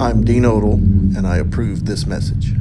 I'm Dean Odell, and I approve this message.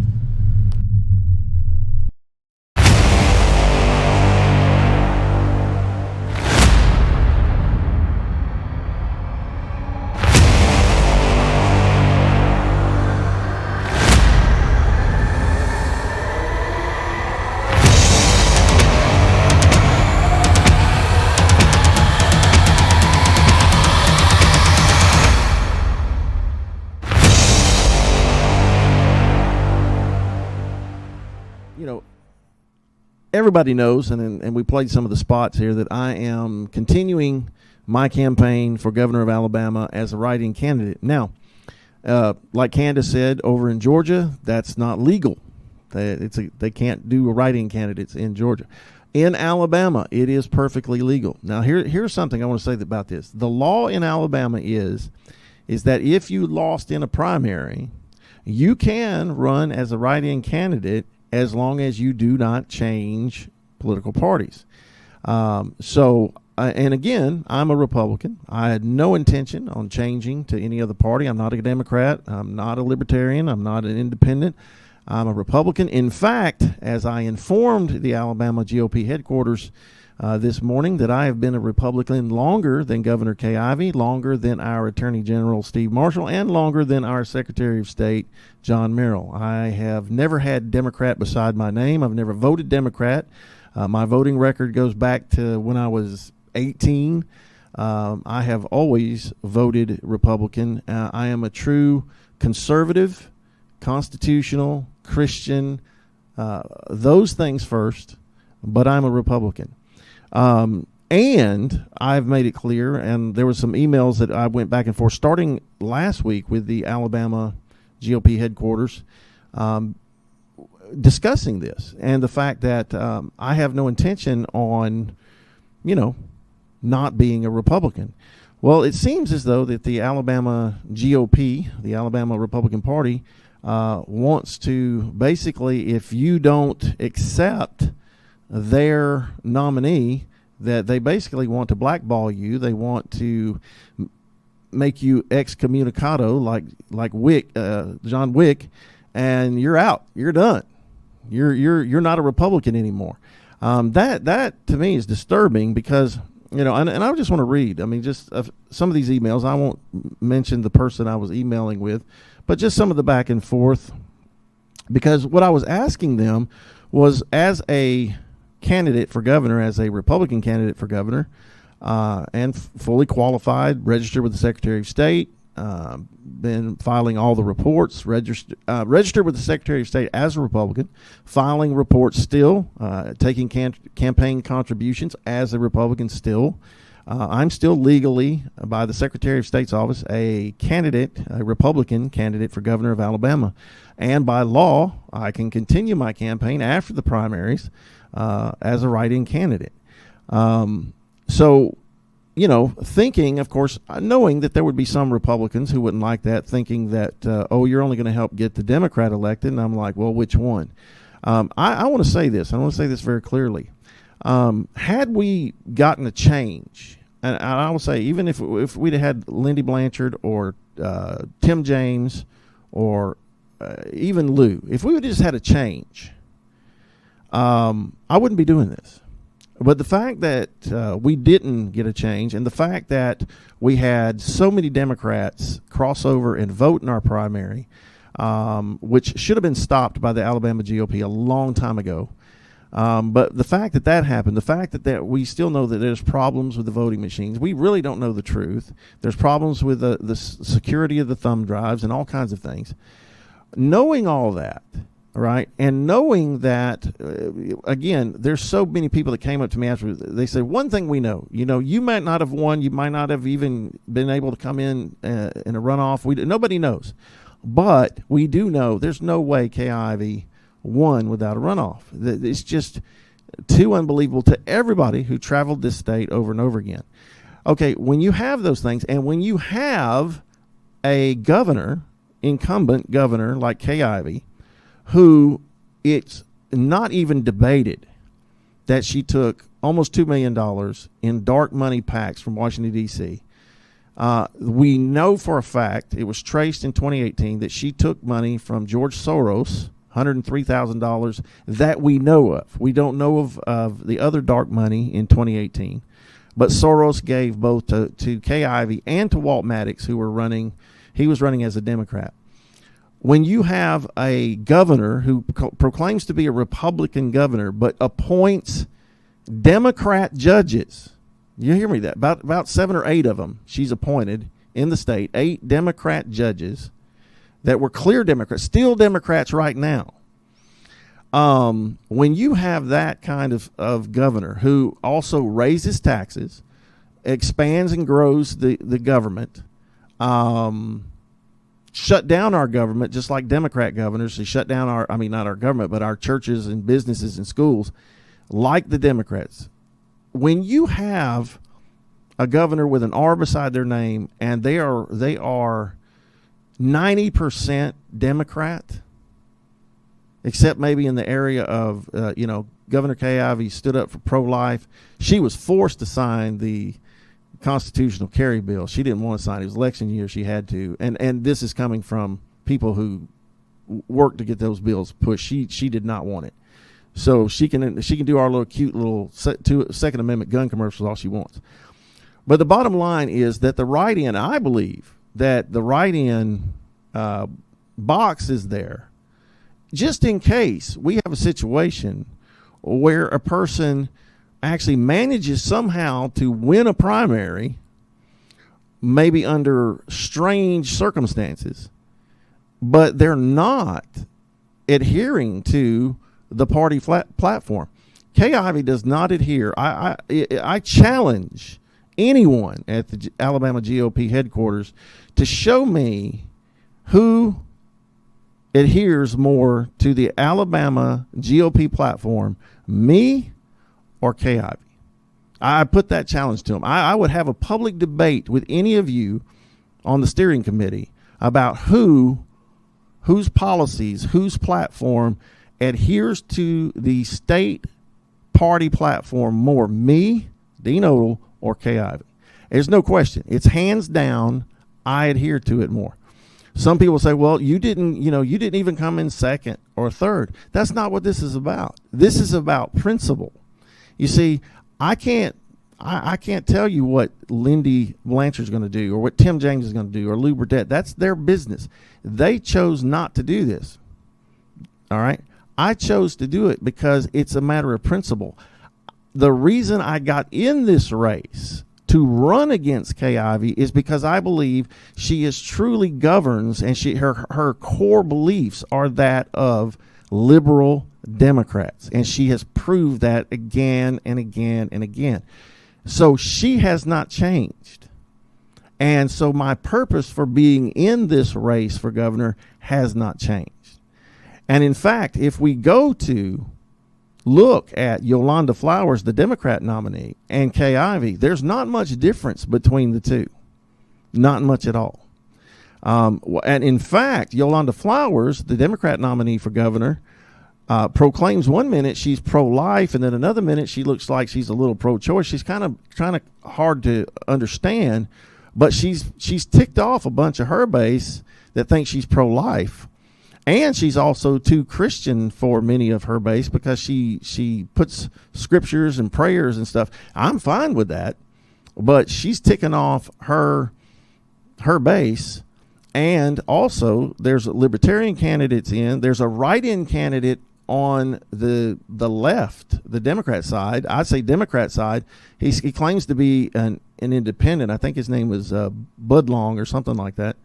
Everybody knows, and we played some of the spots here, that I am continuing my campaign for governor of Alabama as a write-in candidate. Now, like Candace said, over in Georgia, that's not legal. They can't do a write-in candidates in Georgia. In Alabama, it is perfectly legal. Now, here's something I want to say about this. The law in Alabama is that if you lost in a primary, you can run as a write-in candidate as long as you do not change political parties. And again, I'm a Republican. I had no intention on changing to any other party. I'm not a Democrat. I'm not a Libertarian. I'm not an independent. I'm a Republican. In fact, as I informed the Alabama GOP headquarters this morning, that I have been a Republican longer than Governor Kay Ivey, longer than our Attorney General Steve Marshall, and longer than our Secretary of State John Merrill. I have never had Democrat beside my name. I've never voted Democrat. My voting record goes back to when I was 18. I have always voted Republican. I am a true conservative, constitutional, Christian, those things first, but I'm a Republican. And I've made it clear, and there was some emails that I went back and forth starting last week with the Alabama GOP headquarters, discussing this and the fact that I have no intention on, not being a Republican. Well, it seems as though that the Alabama GOP, the Alabama Republican Party, wants to basically, if you don't accept their nominee, that they basically want to blackball you. They want to make you excommunicado, like Wick, John Wick, and you're out. You're done. You're not a Republican anymore. That to me is disturbing because and I just want to read. I mean, just some of these emails. I won't mention the person I was emailing with, but just some of the back and forth, because what I was asking them was, as a candidate for governor, as a Republican candidate for governor, and fully qualified, registered with the Secretary of State, been filing all the reports, registered with the Secretary of State as a Republican, filing reports still, taking campaign contributions as a Republican still. I'm still legally, by the Secretary of State's office, a Republican candidate for governor of Alabama. And by law, I can continue my campaign after the primaries as a write-in candidate. Thinking, of course, knowing that there would be some Republicans who wouldn't like that, thinking that, you're only going to help get the Democrat elected. And I'm like, well, which one? I want to say this. I want to say this very clearly. Had we gotten a change, and I will say, even if we'd had Lindy Blanchard or Tim James or even Lou, if we would have just had a change, I wouldn't be doing this. But the fact that we didn't get a change, and the fact that we had so many Democrats cross over and vote in our primary, which should have been stopped by the Alabama GOP a long time ago. But the fact that happened, the fact that we still know that there's problems with the voting machines, we really don't know the truth. There's problems with the security of the thumb drives and all kinds of things. Knowing all that, right, and knowing that, again, there's so many people that came up to me after. They said, one thing we know, you might not have won. You might not have even been able to come in a runoff. Nobody knows. But we do know there's no way Kay Ivey won without a runoff. It's just too unbelievable to everybody who traveled this state over and over again. Okay, when you have those things, and when you have a incumbent governor like Kay Ivey, who it's not even debated that she took almost $2 million in dark money packs from Washington, D.C., We know for a fact, it was traced in 2018, that she took money from George Soros, $103,000, that we know of. We don't know of the other dark money in 2018. But Soros gave both to Kay Ivey and to Walt Maddox, who were running. He was running as a Democrat. When you have a governor who proclaims to be a Republican governor but appoints Democrat judges, you hear me? That about 7 or 8 of them she's appointed in the state, 8 Democrat judges that were clear Democrats, still Democrats right now. When you have that kind of governor who also raises taxes, expands and grows the government, shut down our government, just like Democrat governors, they shut down not our government, but our churches and businesses and schools, like the Democrats. When you have a governor with an R beside their name and they are 90% Democrat, except maybe in the area of, Governor Kay Ivey stood up for pro-life. She was forced to sign the constitutional carry bill. She didn't want to sign it. It was election year. She had to. And this is coming from people who worked to get those bills pushed. She did not want it. So she can do our little cute little Second Amendment gun commercials all she wants. But the bottom line is that the write-in, I believe that the write-in box is there just in case we have a situation where a person actually manages somehow to win a primary, maybe under strange circumstances, but they're not adhering to the party platform. Kay Ivey does not adhere. I challenge anyone at the Alabama GOP headquarters to show me who adheres more to the Alabama GOP platform, me or Kay Ivey. I put that challenge to him. I would have a public debate with any of you on the steering committee about whose policies, whose platform adheres to the state party platform more, me, Dean Odle, or Kay Ivey. There's no question. It's hands down, I adhere to it more. Some people say, well, you didn't even come in second or third. That's not what this is about. This is about principle. You see, I can't tell you what Lindy Blanchard's going to do or what Tim James is going to do or Lou Burdett. That's their business. They chose not to do this. All right? I chose to do it because it's a matter of principle. The reason I got in this race to run against Kay Ivey is because I believe she is truly governs, and her core beliefs are that of liberal Democrats, and she has proved that again and again and again. So she has not changed. And so my purpose for being in this race for governor has not changed. And in fact, if we go to look at Yolanda Flowers, the Democrat nominee, and Kay Ivey, there's not much difference between the two. Not much at all. And in fact, Yolanda Flowers, the Democrat nominee for governor, proclaims one minute she's pro-life, and then another minute she looks like she's a little pro-choice. She's kind of hard to understand, but she's ticked off a bunch of her base that thinks she's pro-life. And she's also too Christian for many of her base because she puts scriptures and prayers and stuff. I'm fine with that, but she's ticking off her base. And also, there's libertarian candidates in. There's a write-in candidate on the left, the Democrat side. I'd say Democrat side. He claims to be an independent. I think his name was Budlong or something like that.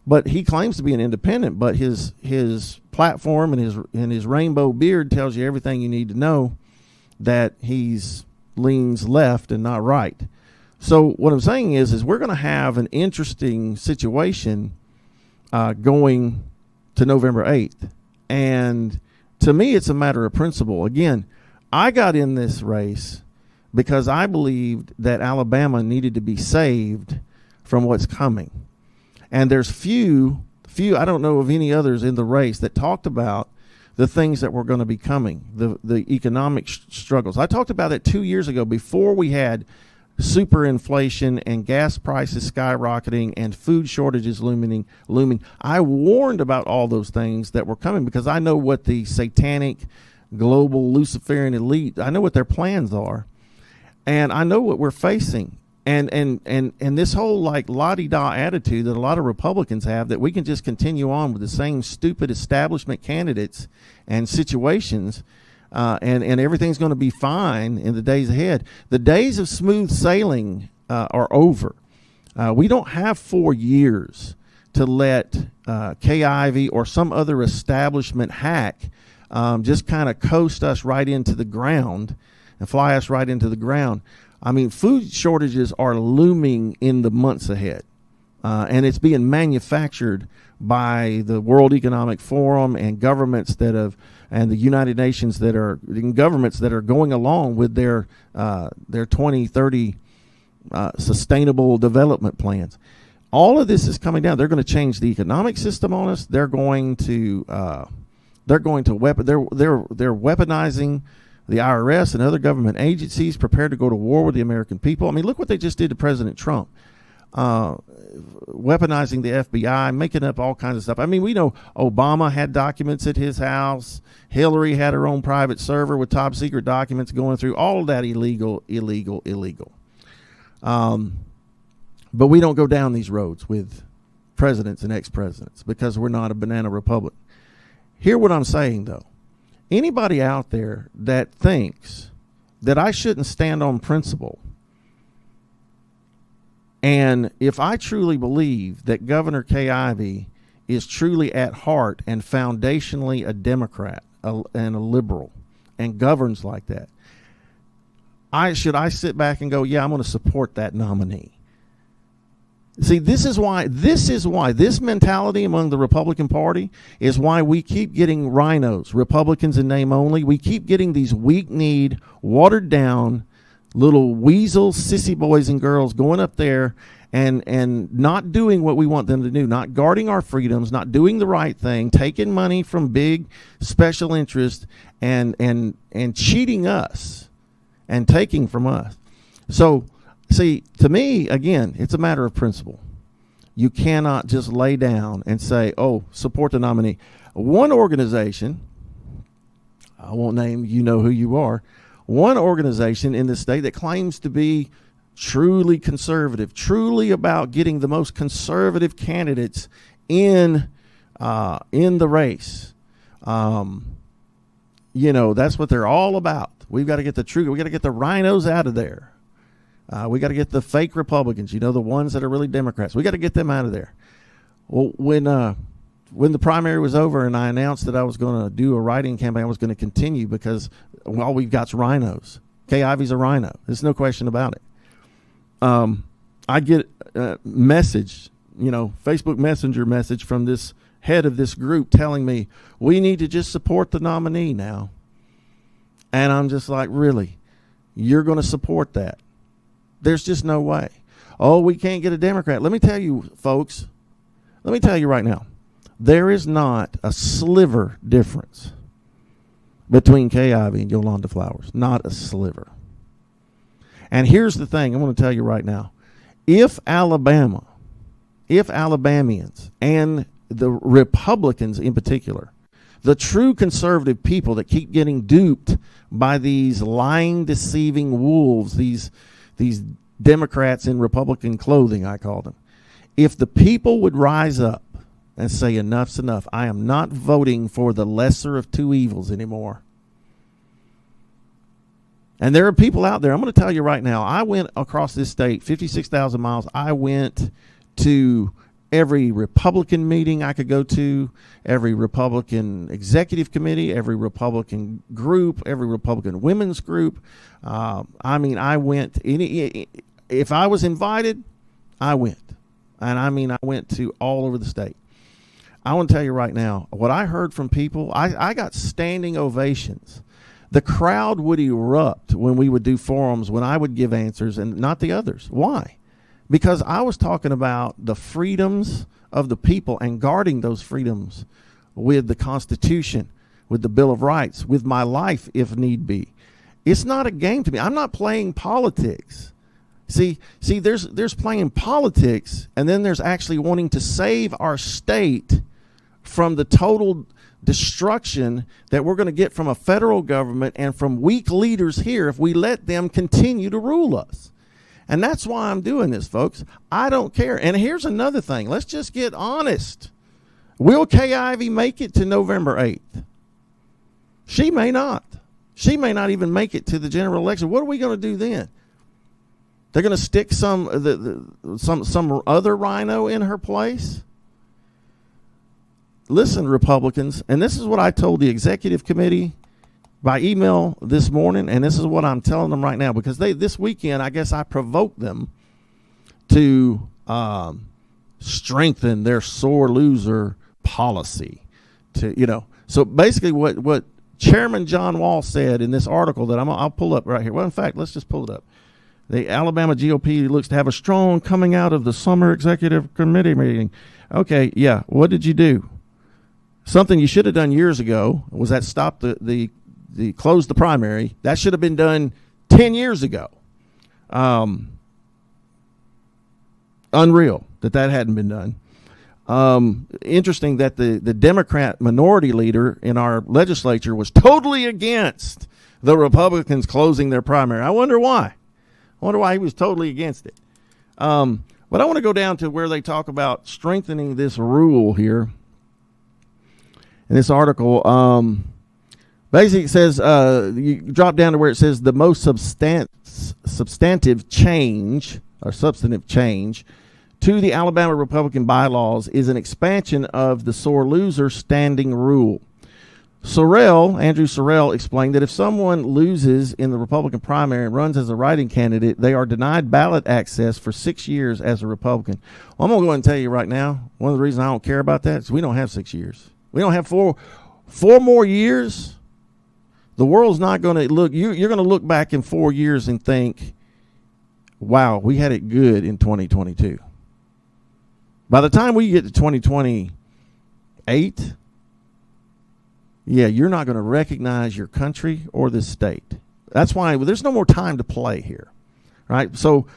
But he claims to be an independent, but his platform and his rainbow beard tells you everything you need to know that he's leans left and not right. So what I'm saying is we're going to have an interesting situation going to November 8th. And to me, it's a matter of principle. Again, I got in this race because I believed that Alabama needed to be saved from what's coming. And there's few, I don't know of any others in the race that talked about the things that were going to be coming, the economic struggles. I talked about it 2 years ago before we had super inflation and gas prices skyrocketing and food shortages looming. I warned about all those things that were coming because I know what the satanic global Luciferian elite, I know what their plans are, and I know what we're facing. And this whole like la-di-da attitude that a lot of Republicans have, that we can just continue on with the same stupid establishment candidates and situations, and everything's going to be fine in the days ahead. The days of smooth sailing are over. We don't have 4 years to let Kay Ivey or some other establishment hack just kind of coast us right into the ground and fly us right into the ground. I mean, food shortages are looming in the months ahead, and it's being manufactured by the World Economic Forum and governments that have, and the United Nations that are, governments that are going along with their 2030 sustainable development plans. All of this is coming down. They're going to change the economic system on us. They're going to they're weaponizing the IRS and other government agencies, prepared to go to war with the American people. I mean, look what they just did to President Trump, weaponizing the FBI, making up all kinds of stuff. I mean, we know Obama had documents at his house. Hillary had her own private server with top secret documents going through. All of that illegal. But we don't go down these roads with presidents and ex-presidents because we're not a banana republic. Hear what I'm saying, though. Anybody out there that thinks that I shouldn't stand on principle, and if I truly believe that Governor Kay Ivey is truly at heart and foundationally a Democrat and a liberal and governs like that, I sit back and go, yeah, I'm going to support that nominee. See, this is why this mentality among the Republican Party is why we keep getting rhinos, Republicans in name only. We keep getting these weak-kneed, watered-down little weasel sissy boys and girls going up there and not doing what we want them to do, not guarding our freedoms, not doing the right thing, taking money from big special interests and cheating us and taking from us. So, see, to me, again, it's a matter of principle. You cannot just lay down and say, oh, support the nominee. One organization, I won't name, you know who you are, one organization in the state that claims to be truly conservative, truly about getting the most conservative candidates in the race. That's what they're all about. We've got to get we got to get the rhinos out of there. We got to get the fake Republicans, the ones that are really Democrats. We got to get them out of there. Well, when the primary was over and I announced that I was going to do a writing campaign, I was going to continue because all we've got is rhinos. Kay Ivey's a rhino. There's no question about it. I get a message, Facebook Messenger message from this head of this group telling me we need to just support the nominee now. And I'm just like, really? You're going to support that? There's just no way. Oh, we can't get a Democrat. Let me tell you, folks, right now, there is not a sliver difference between Kay Ivey and Yolanda Flowers. Not a sliver. And here's the thing I'm going to tell you right now. If Alabamians and the Republicans in particular, the true conservative people that keep getting duped by these lying, deceiving wolves, these Democrats in Republican clothing, I call them. If the people would rise up and say enough's enough, I am not voting for the lesser of two evils anymore. And there are people out there, I'm going to tell you right now, I went across this state, 56,000 miles. I went to every Republican meeting I could go to, every Republican executive committee, every Republican group, every Republican women's group. I went, if I was invited, I went. And I went to all over the state. I want to tell you right now, what I heard from people, I got standing ovations. The crowd would erupt when we would do forums, when I would give answers and not the others. Why? Because I was talking about the freedoms of the people and guarding those freedoms with the Constitution, with the Bill of Rights, with my life if need be. It's not a game to me. I'm not playing politics. See, there's playing politics, and then there's actually wanting to save our state from the total destruction that we're going to get from a federal government and from weak leaders here if we let them continue to rule us. And that's why I'm doing this, folks. I don't care. And here's another thing. Let's just get honest. Will Kay Ivey make it to November 8th? She may not. She may not even make it to the general election. What are we going to do then? They're going to stick some other rhino in her place? Listen, Republicans, and this is what I told the executive committee by email this morning, and this is what I'm telling them right now, because this weekend, I guess I provoked them to strengthen their sore loser policy. So basically what Chairman John Wall said in this article that I'll pull up right here. Well, in fact, let's just pull it up. The Alabama GOP looks to have a strong coming out of the summer executive committee meeting. Okay, yeah, what did you do? Something you should have done years ago was that stop the close the primary. That should have been done 10 years ago. Unreal that hadn't been done. Interesting that the Democrat minority leader in our legislature was totally against the Republicans closing their primary. I wonder why. I wonder why he was totally against it. But I want to go down to where they talk about strengthening this rule here. In this article, basically it says, you drop down to where it says the most substantive change or substantive change to the Alabama Republican bylaws is an expansion of the sore loser standing rule. Andrew Sorrell explained that if someone loses in the Republican primary and runs as a write-in candidate, they are denied ballot access for 6 years as a Republican. Well, I'm going to go ahead and tell you right now, one of the reasons I don't care about that is we don't have 6 years. We don't have four more years. The world's not going to look, you're going to look back in 4 years and think, wow, we had it good in 2022. By the time we get to 2028, yeah, you're not going to recognize your country or this state. That's why there's no more time to play here, right? So,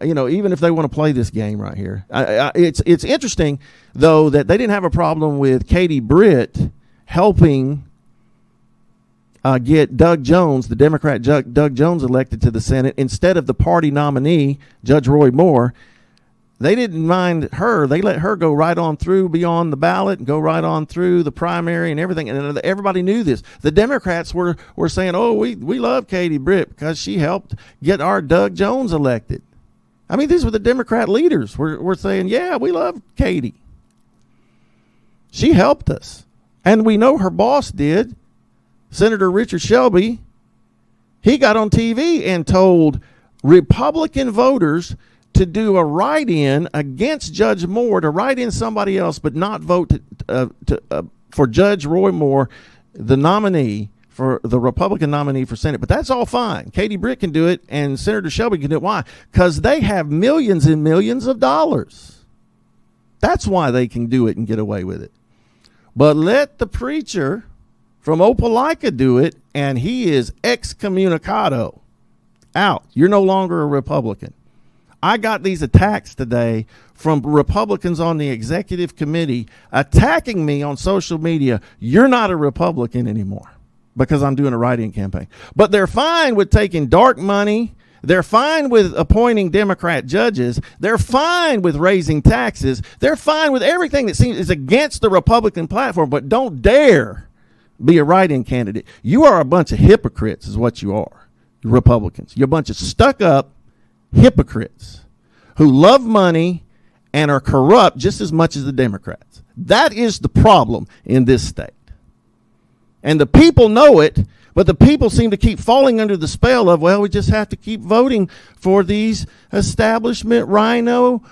even if they want to play this game right here, it's interesting, though, that they didn't have a problem with Katie Britt helping get Doug Jones, the Democrat Doug Jones, elected to the Senate instead of the party nominee, Judge Roy Moore. They didn't mind her. They let her go right on through beyond the ballot and go right on through the primary and everything. And everybody knew this. The Democrats were saying, oh, we love Katie Britt because she helped get our Doug Jones elected. I mean, these were the Democrat leaders. We're saying, yeah, we love Katie. She helped us. And we know her boss did. Senator Richard Shelby, he got on TV and told Republican voters to do a write-in against Judge Moore, to write in somebody else, but not vote for Judge Roy Moore, the nominee, for the Republican nominee for Senate. But that's all fine. Katie Britt can do it, and Senator Shelby can do it. Why? Because they have millions and millions of dollars. That's why they can do it and get away with it. But let the preacher from Opelika do it, and he is excommunicado. Out. You're no longer a Republican. I got these attacks today from Republicans on the executive committee attacking me on social media. You're not a Republican anymore because I'm doing a write-in campaign. But they're fine with taking dark money. They're fine with appointing Democrat judges. They're fine with raising taxes. They're fine with everything that is against the Republican platform, but don't dare be a write-in candidate. You are a bunch of hypocrites is what you are, Republicans. You're a bunch of stuck-up hypocrites who love money and are corrupt just as much as the Democrats. That is the problem in this state. And the people know it, but the people seem to keep falling under the spell of, well, we just have to keep voting for these establishment rhino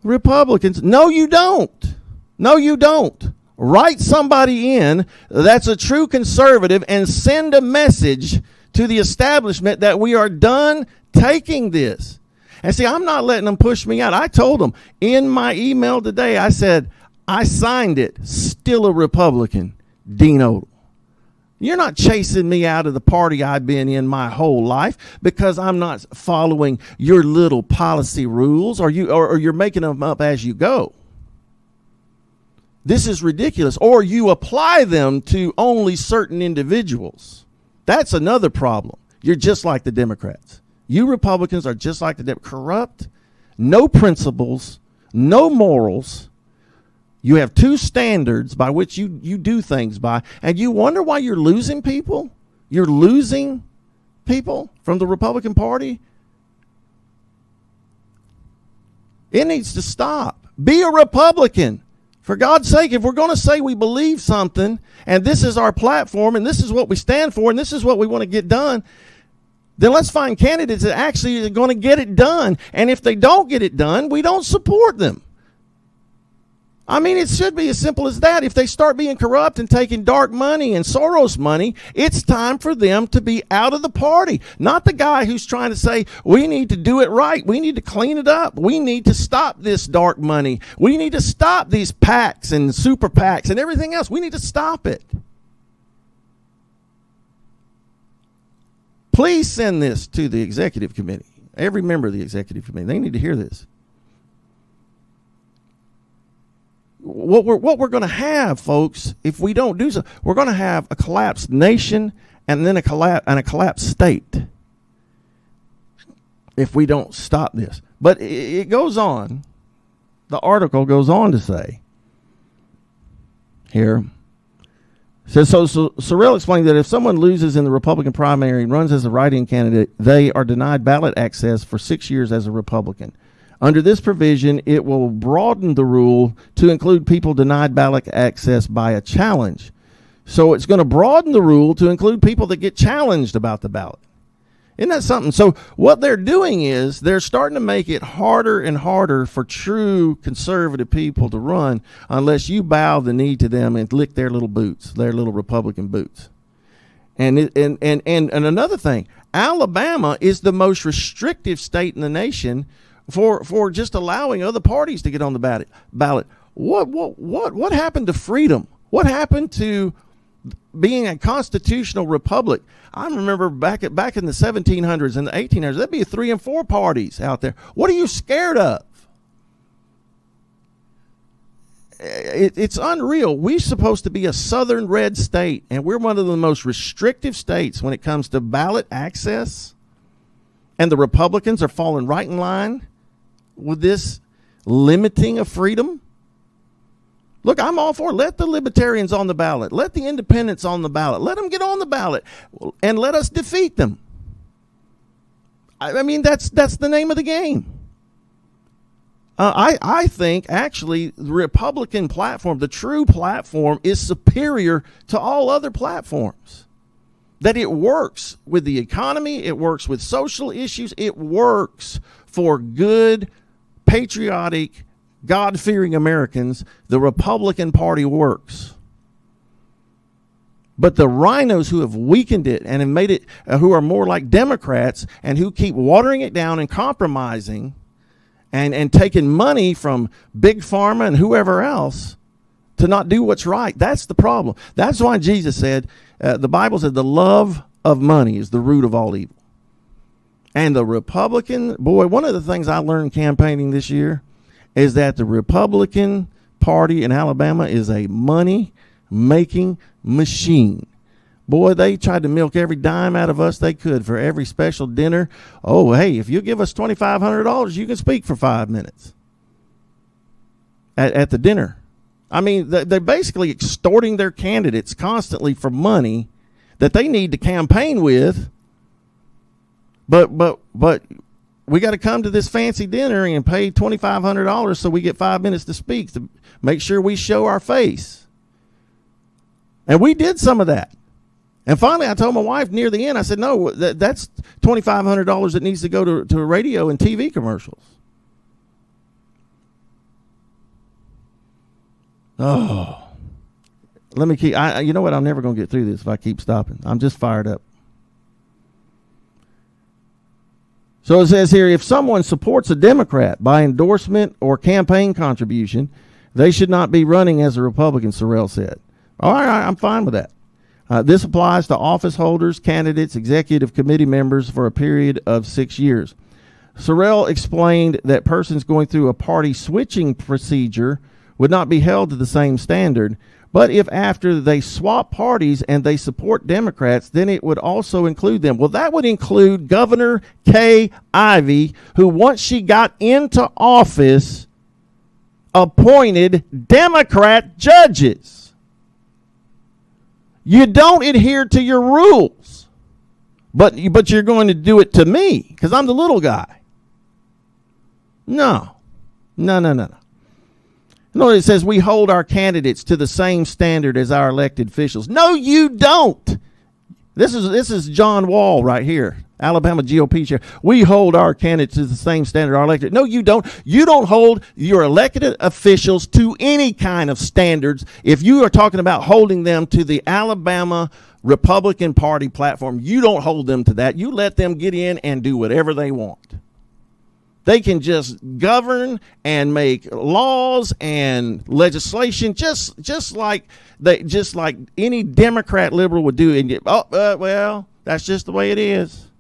Republicans. No, you don't. No, you don't. Write somebody in that's a true conservative and send a message to the establishment that we are done taking this. And see, I'm not letting them push me out. I told them in my email today, I said, I signed it, still a Republican, Dean Odle. You're not chasing me out of the party I've been in my whole life because I'm not following your little policy rules, or you're making them up as you go. This is ridiculous. Or you apply them to only certain individuals. That's another problem. You're just like the Democrats. You Republicans are just like the Democrats. Corrupt, no principles, no morals. You have two standards by which you do things by, and you wonder why you're losing people? You're losing people from the Republican Party? It needs to stop. Be a Republican. For God's sake, if we're going to say we believe something, and this is our platform, and this is what we stand for, and this is what we want to get done, then let's find candidates that actually are going to get it done. And if they don't get it done, we don't support them. I mean, it should be as simple as that. If they start being corrupt and taking dark money and Soros money, it's time for them to be out of the party. Not the guy who's trying to say, we need to do it right. We need to clean it up. We need to stop this dark money. We need to stop these PACs and super PACs and everything else. We need to stop it. Please send this to the executive committee. Every member of the executive committee. They need to hear this. What we're going to have, folks, if we don't do so, we're going to have a collapsed nation and then a collapsed state if we don't stop this. But it goes on. The article goes on to say here. So Sorrell explained that if someone loses in the Republican primary and runs as a write-in candidate, they are denied ballot access for 6 years as a Republican. Under this provision, it will broaden the rule to include people denied ballot access by a challenge. So it's going to broaden the rule to include people that get challenged about the ballot. Isn't that something? So what they're doing is they're starting to make it harder and harder for true conservative people to run unless you bow the knee to them and lick their little boots, their little Republican boots. And another thing, Alabama is the most restrictive state in the nation for just allowing other parties to get on the ballot. What happened to freedom? What happened to being a constitutional republic? I remember back in the 1700s and the 1800s, there'd be 3 and 4 parties out there. What are you scared of? It's unreal. We're supposed to be a southern red state, and we're one of the most restrictive states when it comes to ballot access. And the Republicans are falling right in line with this limiting of freedom. Look, I'm all for it. Let the libertarians on the ballot. Let the independents on the ballot. Let them get on the ballot and let us defeat them. I mean, that's the name of the game. I think actually the Republican platform, the true platform, is superior to all other platforms. That it works with the economy, it works with social issues, it works for good, patriotic, God-fearing Americans. The Republican Party works. But the rhinos who have weakened it and have made it, who are more like Democrats and who keep watering it down and compromising and taking money from Big Pharma and whoever else to not do what's right, that's the problem. That's why Jesus said, the Bible said the love of money is the root of all evil. And the Republican, boy, one of the things I learned campaigning this year is that the Republican Party in Alabama is a money-making machine. Boy, they tried to milk every dime out of us they could for every special dinner. Oh, hey, if you give us $2,500, you can speak for 5 minutes at the dinner. I mean, they're basically extorting their candidates constantly for money that they need to campaign with. But we got to come to this fancy dinner and pay $2,500 so we get 5 minutes to speak to make sure we show our face. And we did some of that. And finally, I told my wife near the end, I said, no, that's $2,500 that needs to go to radio and TV commercials. Oh, let me keep, you know what? I'm never going to get through this if I keep stopping. I'm just fired up. So it says here, if someone supports a Democrat by endorsement or campaign contribution, they should not be running as a Republican, Sorrell said. All right, I'm fine with that. This applies to office holders, candidates, executive committee members for a period of 6 years. Sorrell explained that persons going through a party switching procedure would not be held to the same standard, but if after they swap parties and they support Democrats, then it would also include them. Well, that would include Governor Kay Ivey, who once she got into office, appointed Democrat judges. You don't adhere to your rules, but you're going to do it to me because I'm the little guy. No. No, it says we hold our candidates to the same standard as our elected officials. No, you don't. This is John Wall right here, Alabama GOP chair. We hold our candidates to the same standard our elected. No, you don't. You don't hold your elected officials to any kind of standards. If you are talking about holding them to the Alabama Republican Party platform, you don't hold them to that. You let them get in and do whatever they want. They can just govern and make laws and legislation just like any Democrat liberal would do. And well, that's just the way it is.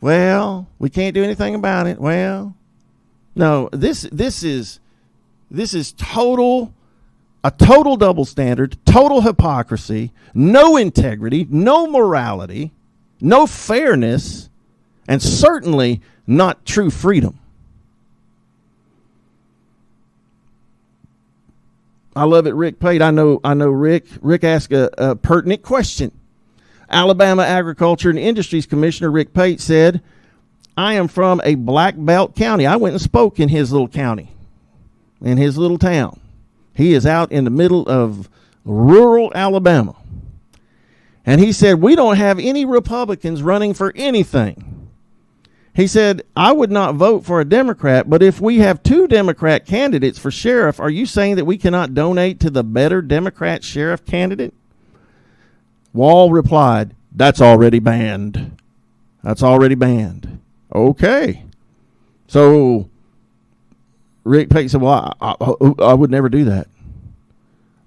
Well, we can't do anything about it. Well, no, this is a total double standard, total hypocrisy, no integrity, no morality, no fairness, and certainly not true freedom. I love it. Rick Pate. I know. Rick. Rick asked a pertinent question. Alabama Agriculture and Industries Commissioner Rick Pate said, "I am from a black belt county." I went and spoke in his little county, in his little town. He is out in the middle of rural Alabama, and he said, "We don't have any Republicans running for anything." He said, "I would not vote for a Democrat, but if we have 2 Democrat candidates for sheriff, are you saying that we cannot donate to the better Democrat sheriff candidate?" Wall replied, "That's already banned. That's already banned." Okay. So Rick Pate said, "Well, I would never do that."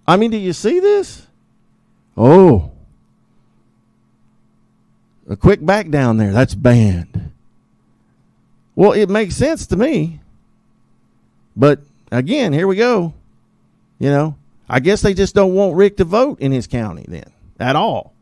I mean, do you see this? Oh, a quick back down there. That's banned. Well, it makes sense to me. But again, here we go. You know, I guess they just don't want Rick to vote in his county then at all.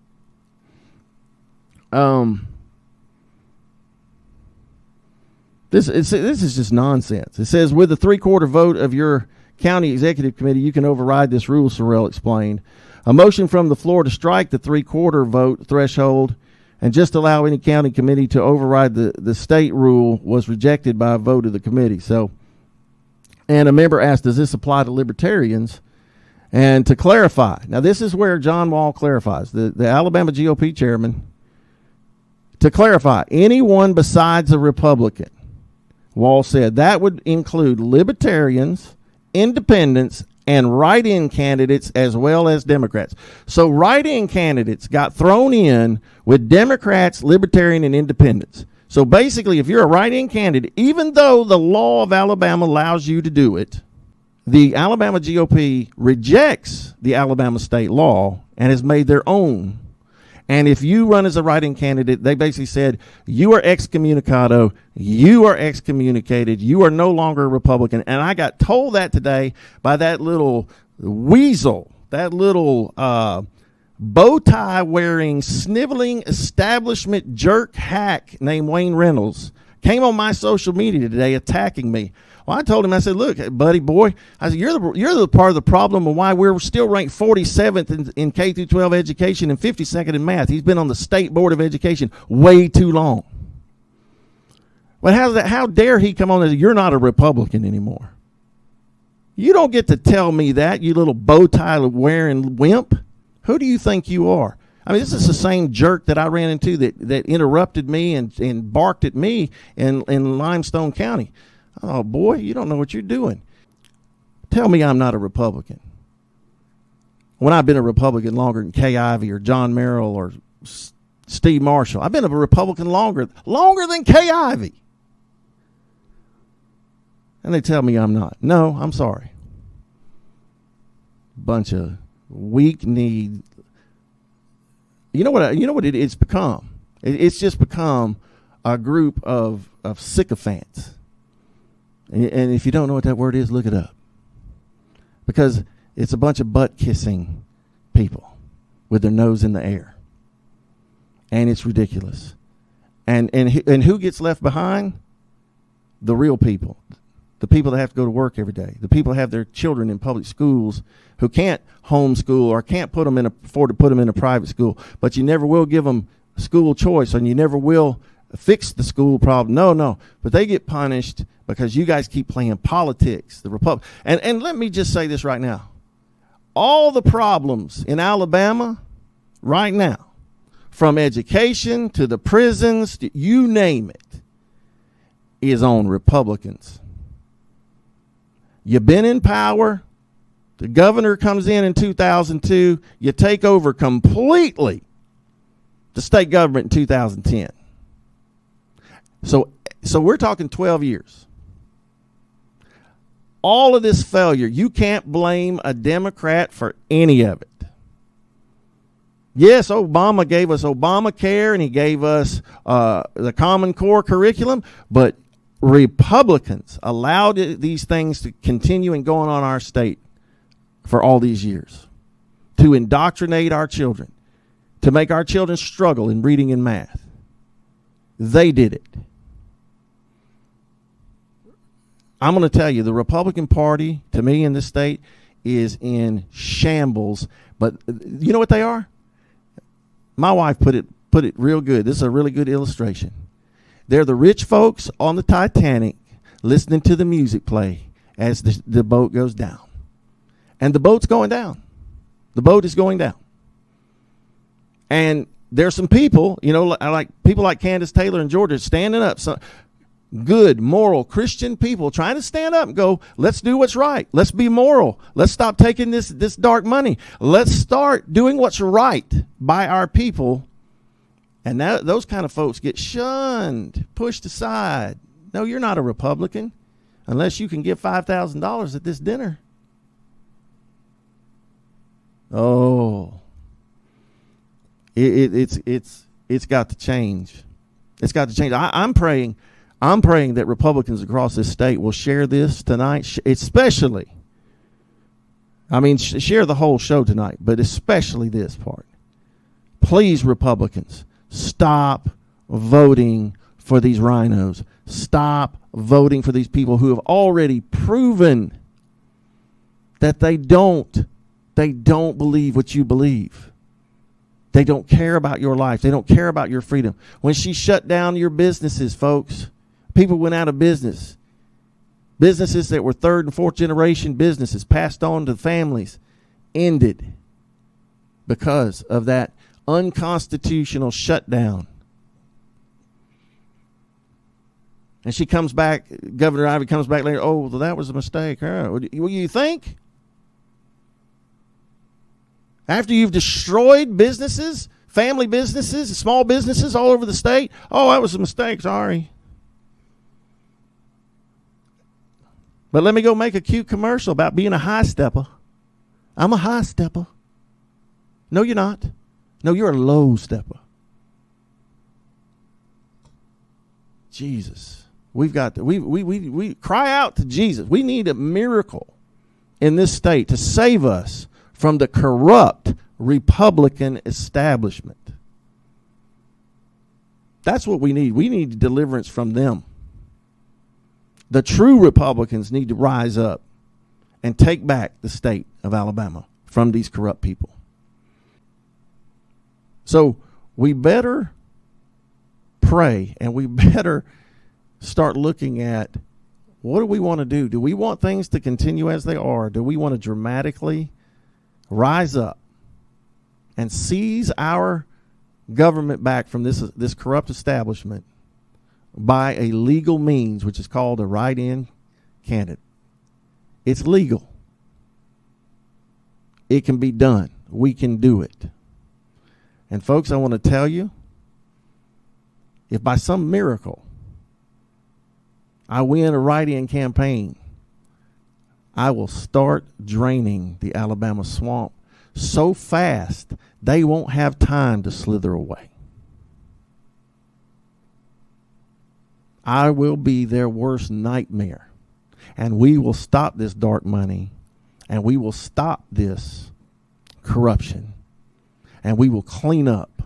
This is just nonsense. It says with a 3/4 vote of your county executive committee, you can override this rule, Sorrell explained. A motion from the floor to strike the 3/4 vote threshold and just allow any county committee to override the state rule was rejected by a vote of the committee. So, and a member asked, does this apply to libertarians? And to clarify, now this is where John Wall clarifies, the Alabama GOP chairman, to clarify, anyone besides a Republican, Wall said, that would include libertarians, independents, and write-in candidates as well as Democrats. So write-in candidates got thrown in with Democrats, Libertarian, and Independents. So basically, if you're a write-in candidate, even though the law of Alabama allows you to do it, the Alabama GOP rejects the Alabama state law and has made their own. And if you run as a write-in candidate, they basically said, you are excommunicado, you are excommunicated, you are no longer a Republican. And I got told that today by that little weasel, that little bow tie wearing, sniveling establishment jerk hack named Wayne Reynolds. Came on my social media today attacking me. Well, I told him, I said, look, buddy boy, I said, you're the part of the problem of why we're still ranked 47th in K through 12 education and 52nd in math. He's been on the State Board of Education way too long. But how dare he come on and say, you're not a Republican anymore? You don't get to tell me that, you little bow tie wearing wimp. Who do you think you are? I mean, this is the same jerk that I ran into that interrupted me and barked at me in Limestone County. Oh, boy, you don't know what you're doing. Tell me I'm not a Republican. When I've been a Republican longer than Kay Ivey or John Merrill or Steve Marshall. I've been a Republican longer than Kay Ivey. And they tell me I'm not. No, I'm sorry. Bunch of weak-kneed, You know what it's become? It's just become a group of sycophants. And if you don't know what that word is, look it up. Because it's a bunch of butt-kissing people with their nose in the air. And it's ridiculous. And who gets left behind? The real people. The people that have to go to work every day. The people that have their children in public schools who can't homeschool or can't afford to put them in a private school. But you never will give them school choice, and you never will fix the school problem. No. But they get punished because you guys keep playing politics. The Republic. And let me just say this right now. All the problems in Alabama right now, from education to the prisons, to you name it, is on Republicans. You've been in power. The governor comes in 2002. You take over completely the state government in 2010. So we're talking 12 years. All of this failure, you can't blame a Democrat for any of it. Yes, Obama gave us Obamacare and he gave us the Common Core curriculum, but Republicans allowed these things to continue and go on our state for all these years, to indoctrinate our children, to make our children struggle in reading and math. They did it. I'm going to tell you, the Republican Party, to me in this state, is in shambles. But you know what they are? My wife put it real good. This is a really good illustration. They're the rich folks on the Titanic listening to the music play as the boat goes down. And the boat's going down. The boat is going down. And there's some people, like people like Candace Taylor in Georgia standing up. So good, moral, Christian people trying to stand up and go, let's do what's right. Let's be moral. Let's stop taking this dark money. Let's start doing what's right by our people. And those kind of folks get shunned, pushed aside. No, you're not a Republican unless you can give $5,000 at this dinner. Oh, it's got to change. It's got to change. I'm praying that Republicans across this state will share this tonight, especially. Share the whole show tonight, but especially this part. Please, Republicans, stop voting for these rhinos. Stop voting for these people who have already proven that they don't believe what you believe. They don't care about your life. They don't care about your freedom. When she shut down your businesses, folks, people went out of business. Businesses that were third and fourth generation businesses passed on to families ended because of that unconstitutional shutdown. And she comes back, Governor Ivey comes back later, well, that was a mistake. What do you think? After you've destroyed businesses, family businesses, small businesses all over the state, that was a mistake, sorry. But let me go make a cute commercial about being a high stepper. I'm a high stepper. No, you're not. No, you're a low stepper. Jesus. We've got to, we cry out to Jesus. We need a miracle in this state to save us from the corrupt Republican establishment. That's what we need. We need deliverance from them. The true Republicans need to rise up and take back the state of Alabama from these corrupt people. So we better pray and we better start looking at what do we want to do? Do we want things to continue as they are? Do we want to dramatically rise up and seize our government back from this corrupt establishment by a legal means, which is called a write-in candidate? It's legal. It can be done. We can do it. And folks, I want to tell you, if by some miracle I win a write-in campaign, I will start draining the Alabama swamp so fast they won't have time to slither away. I will be their worst nightmare. And we will stop this dark money, and we will stop this corruption, and we will clean up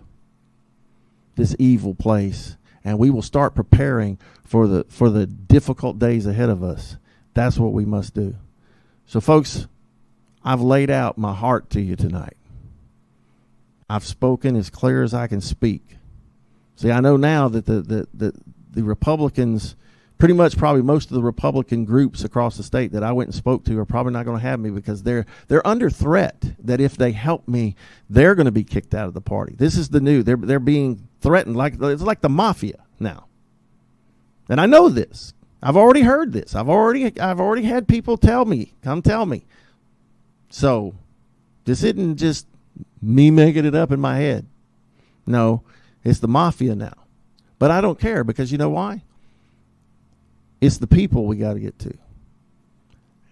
this evil place, and we will start preparing for the difficult days ahead of us. That's what we must do. So, folks, I've laid out my heart to you tonight. I've spoken as clear as I can speak. See, I know now that the Republicans, pretty much probably most of the Republican groups across the state that I went and spoke to are probably not going to have me, because they're under threat that if they help me, they're going to be kicked out of the party. This is the new. They're being threatened it's like the mafia now. And I know this. I've already heard this. I've already had people tell me, come tell me. So this isn't just me making it up in my head. No, it's the mafia now. But I don't care, because you know why? It's the people we got to get to.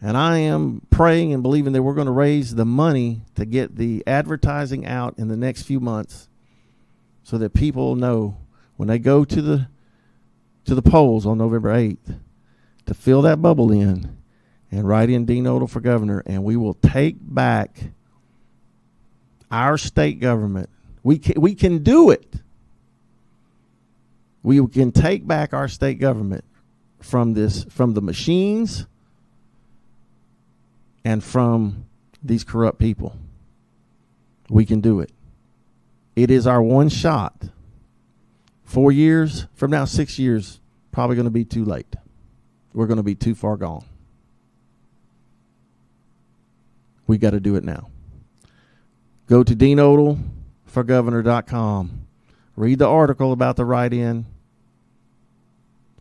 And I am praying and believing that we're going to raise the money to get the advertising out in the next few months, so that people know when they go to the polls on November 8th to fill that bubble in and write in Dean Odle for governor, and we will take back our state government. We can do it. We can take back our state government from the machines and from these corrupt people. We can do it. It is our one shot. 4 years from now, 6 years, probably going to be too late. We're going to be too far gone. We got to do it now. Go to DeanOdleForGovernor.com. Read the article about the write-in.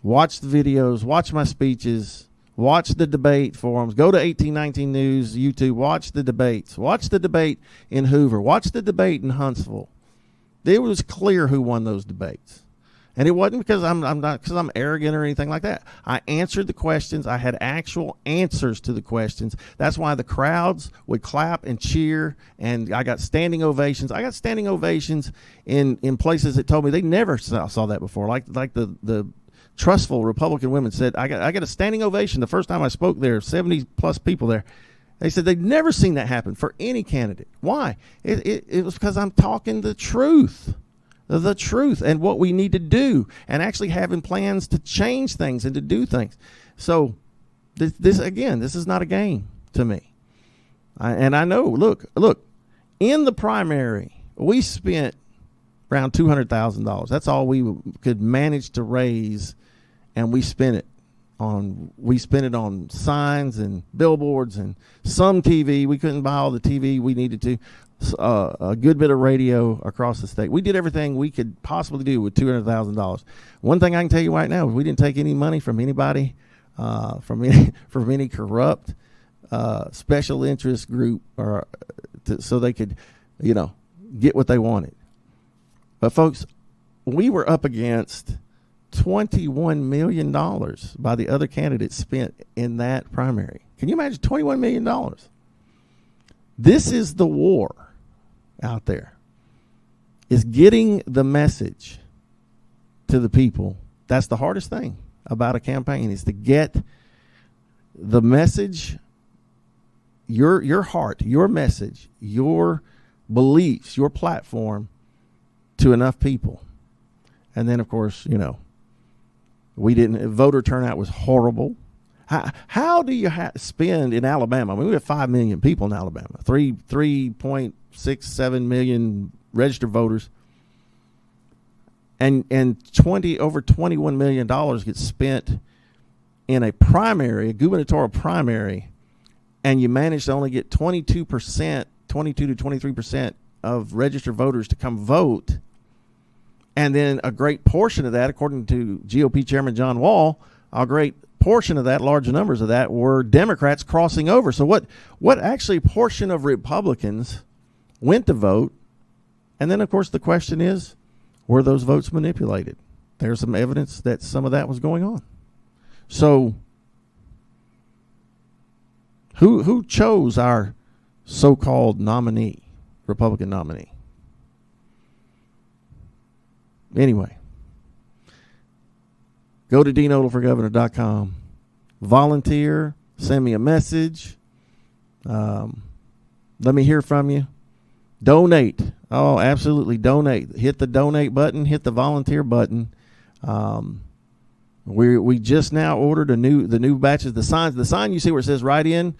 Watch the videos. Watch my speeches. Watch the debate forums. Go to 1819 News, YouTube. Watch the debates. Watch the debate in Hoover. Watch the debate in Huntsville. It was clear who won those debates. And it wasn't because I'm arrogant or anything like that. I answered the questions. I had actual answers to the questions. That's why the crowds would clap and cheer, and I got standing ovations. I got standing ovations in places that told me they never saw that before. Like the trustful Republican women said, I got a standing ovation the first time I spoke there. 70 plus people there. They said they'd never seen that happen for any candidate. Why? It was because I'm talking the truth and what we need to do, and actually having plans to change things and to do things. So this is not a game to me. I know, look, in the primary, we spent around $200,000. That's all we could manage to raise, and we spent it on signs and billboards and some TV. We couldn't buy all the TV we needed to. A good bit of radio across the state. We did everything we could possibly do with $200,000. One thing I can tell you right now is we didn't take any money from anybody, from any corrupt special interest group, so they could, get what they wanted. But folks, we were up against $21 million by the other candidates spent in that primary. Can you imagine $21 million? This is the war out there, is getting the message to the people. That's the hardest thing about a campaign, is to get the message, your heart, your message, your beliefs, your platform to enough people. And then, of course, voter turnout was horrible. How do you spend in Alabama? I mean, we have 5 million people in Alabama, 3.67 million registered voters, and over $21 million gets spent in a primary, a gubernatorial primary, and you manage to only get 22 to 23% of registered voters to come vote. And then a great portion of that, according to GOP Chairman John Wall, a great portion of that, large numbers of that, were Democrats crossing over. So what actually portion of Republicans went to vote? And then, of course, the question is, were those votes manipulated? There's some evidence that some of that was going on. So who chose our so-called nominee, Republican nominee. Anyway, go to deanodleforgovernor.com. Volunteer. Send me a message. Let me hear from you. Donate. Oh, absolutely donate. Hit the donate button. Hit the volunteer button. We just now ordered the new batches. The sign you see where it says "Write in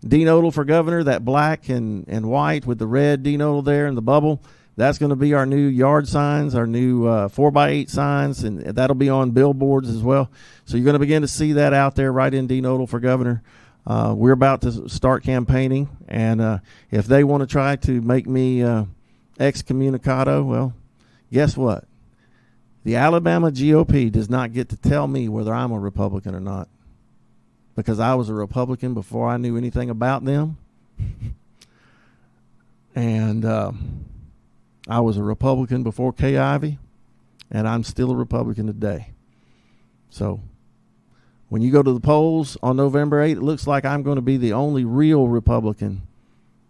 Dean Odle for Governor," that black and white with the red Dean Odle there and the bubble. That's going to be our new yard signs, our new 4x8 signs, and that'll be on billboards as well. So you're going to begin to see that out there. Write in Dean Odle for Governor. We're about to start campaigning, and if they want to try to make me excommunicado, well, guess what? The Alabama GOP does not get to tell me whether I'm a Republican or not, because I was a Republican before I knew anything about them, and I was a Republican before Kay Ivey, and I'm still a Republican today. So when you go to the polls on November 8th, it looks like I'm going to be the only real Republican,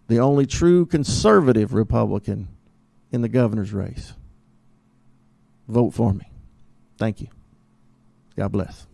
the only true conservative Republican in the governor's race. Vote for me. Thank you. God bless.